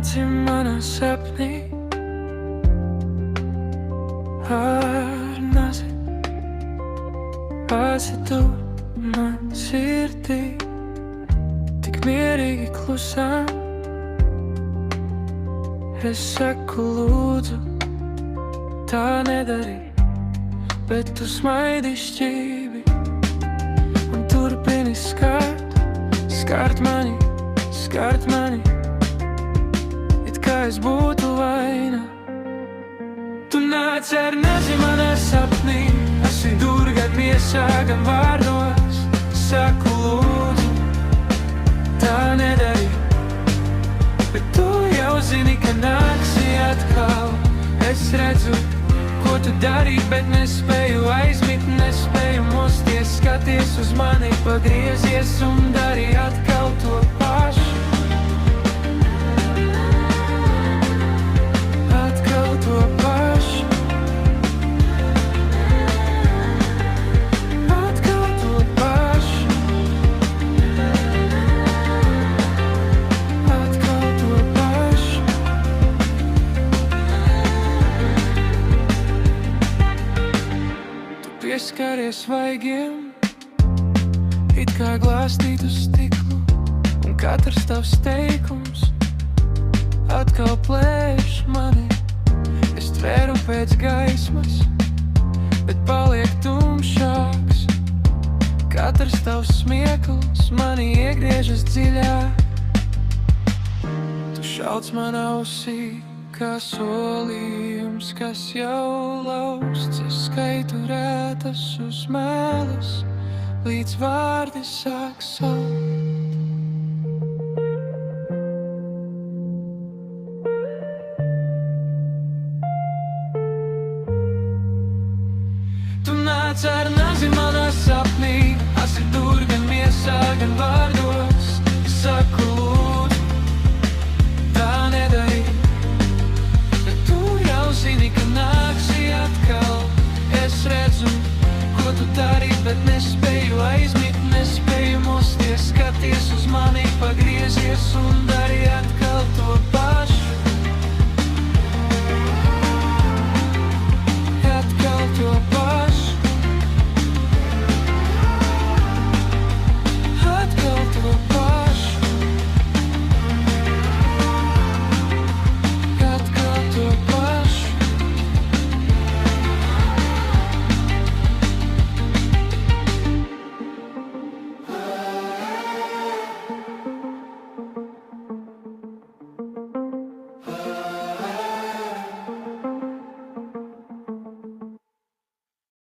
nāci manā sapnī ar nazi, esi tu man sirdī, tik mierīgi klusām. Es saku lūdzu, tā nedari, bet tu smaidi šķīvi un turpini skart mani, it kā es būtu vaina. Tu nāc ar nazi manā sapnī, esi tur gan miesā, gan vārdos. Saku lūdzu, tā nedari, bet tu jau zini, ka nāksi atkal. Es redzu, ko tu dari, bet nespēju aizmigt, nespēju mosties. Skaties uz mani, pagriezies un dari atkal to pašu. Atkal to pašu. Atkal to pašu. Atkal to pašu. Tu pieskaries vaigiem, it kā glāstītu stiklu, un katrs tavs teikums atkal plēš mani. Es tvēru pēc gaismas, bet paliek tumšāks. Katrs tavs smiekls mani iegriežas dziļāk. Tu šauc man ausī, kā solījums, kas jau lausts. Es skaitu rētas uz mēles, līdz vārdi sāk saukt. Tu nāc ar nazi manā sapnī, esi tur gan miesā, gan vārdos. Saku lūdzu, tā nedari, bet tu jau zini, ka nāksi atkal. Es redzu, ko tu dari, bet nespēju aizmigt, nespēju mosties. Skaties uz mani, pagriezies un dari atkal.